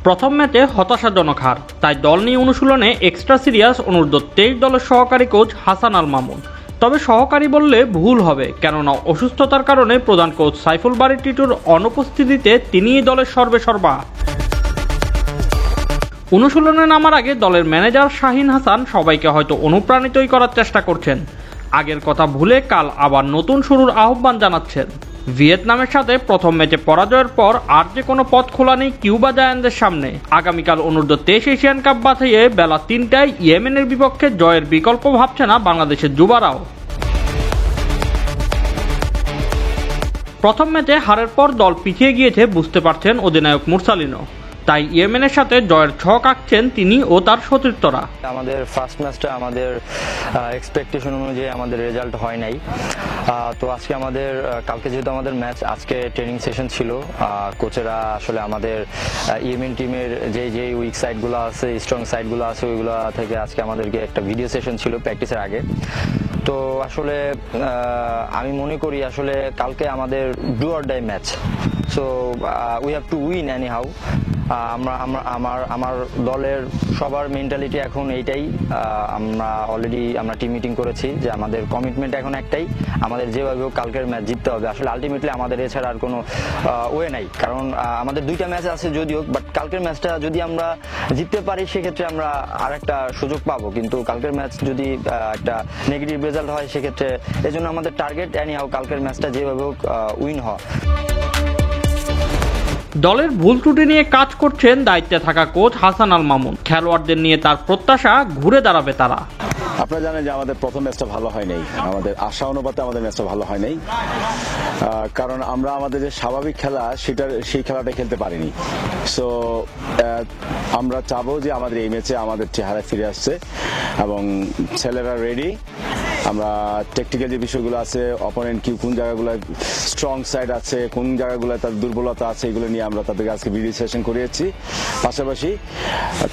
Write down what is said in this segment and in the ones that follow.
প্রথম ম্যাচে হতাশাজনক হার, তাই দল নিয়ে অনুশীলনে এক্সট্রা সিরিয়াস অনূর্ধ্ব-23 দলের সহকারী কোচ হাসান আল মামুন। তবে সহকারী বললে ভুল হবে, কেননা অসুস্থতার কারণে প্রধান কোচ সাইফুল বারী টিটুর অনুপস্থিতিতে তিনিই দলের সর্বেসর্বা। অনুশীলনে নামার আগে দলের ম্যানেজার শাহিন হাসান সবাইকে হয়তো অনুপ্রাণিতই করার চেষ্টা করছেন। আগের কথা ভুলে কাল আবার নতুন শুরুর আহ্বান জানাচ্ছেন। ভিয়েতনামের সাথে প্রথম ম্যাচে পরাজয়ের পর আর যে কোনো পথ খোলা নেই কিউবা জায়ান্টদের সামনে। আগামীকাল অনূর্ধ্ব-23 এশিয়ান কাপ বাছাইয়ে বেলা 3টায় ইয়েমেনের বিপক্ষে জয়ের বিকল্প ভাবছে না বাংলাদেশের যুবারাও। প্রথম ম্যাচে হারের পর দল পিছিয়ে গিয়েছে বুঝতে পারছেন অধিনায়ক মুরসালিনও, তাই ইয়েমেনের সাথে জয়ের ছক আঁকছেন তিনি ও তার সতীর্থরা। আমাদের ফার্স্ট ম্যাচটা আমাদের এক্সপেকটেশন অনুযায়ী আমাদের রেজাল্ট হয় নাই। তো আজকে আমাদের কালকে যেহেতু আমাদের ম্যাচ, আজকে ট্রেনিং সেশন ছিল। কোচেরা আসলে আমাদের ইয়েমেন টিমের যে উইক সাইডগুলো আছে, স্ট্রং সাইডগুলো আছে, ওইগুলো থেকে আজকে আমাদেরকে একটা ভিডিও সেশন ছিল প্র্যাকটিসের আগে। তো আসলে আমি মনে করি আসলে কালকে আমাদের do or die match, so we have to win anyhow. আমার দলের সবার মেন্টালিটি এখন এইটাই। আমরা টিম মিটিং করেছি যে আমাদের কমিটমেন্ট এখন একটাই, আমাদের যেভাবে হোক কালকের ম্যাচ জিততে হবে। আসলে আলটিমেটলি আমাদের এছাড়া আর কোনো ওয়ে নাই, কারণ আমাদের দুইটা ম্যাচ আছে যদিও, বাট কালকের ম্যাচটা যদি আমরা জিততে পারি সেক্ষেত্রে আমরা আর একটা সুযোগ পাবো, কিন্তু কালকের ম্যাচ যদি একটা নেগেটিভ রেজাল্ট হয় সেক্ষেত্রে এজন্য আমাদের টার্গেট এনি হাউ কালকের ম্যাচটা যেভাবে হোক উইন হওয়া। দলের ভুল ত্রুটি নিয়ে কাজ করছেন দায়িত্বে থাকা কোচ হাসান আল মামুন। খেলোয়াড়দের নিয়ে তার প্রত্যাশা ঘুরে দাঁড়াবে তারা। আপনারা জানেন যে আমাদের প্রথম ম্যাচটা ভালো হয় নাই, আমাদের আশা অনুপাতে আমাদের ম্যাচটা ভালো হয় নাই, কারণ আমরা আমাদের যে স্বাভাবিক খেলা সেই খেলাটা খেলতে পারিনি। সো আমরা চাবো যে আমাদের এই ম্যাচে আমাদের চেহারায় ফিরে আসছে এবং ছেলেরা রেডি। আমরা টেকনিক্যাল যে বিষয়গুলো আছে, অপোনেন্ট কোন জায়গাগুলো স্ট্রং সাইড আছে, কোন জায়গাগুলো তার দুর্বলতা আছে, এগুলো নিয়ে আমরা তাদেরকে আজকে ভিডিও সেশন করিয়েছি, পাশাপাশি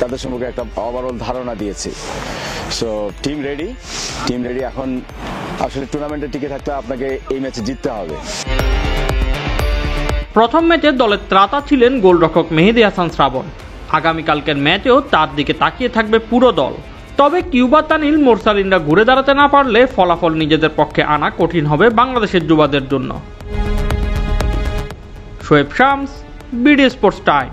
তাদের সম্পর্কে একটা ওভারঅল ধারণা দিয়েছি। So team ready. এখন আসলে টুর্নামেন্টে টিকে থাকতে আপনাকে এই ম্যাচে জিততে হবে। প্রথম ম্যাচে দলের ত্রাতা ছিলেন গোলরক্ষক মেহেদী হাসান শ্রাবণ। আগামীকালকের ম্যাচেও তার দিকে তাকিয়ে থাকবে পুরো দল। তবে কিউবা তানিল মোরসালিনরা ঘুরে দাঁড়াতে না পারলে ফলাফল নিজেদের পক্ষে আনা কঠিন হবে বাংলাদেশের যুবাদের জন্য। Shoaib Shams, BD sports time.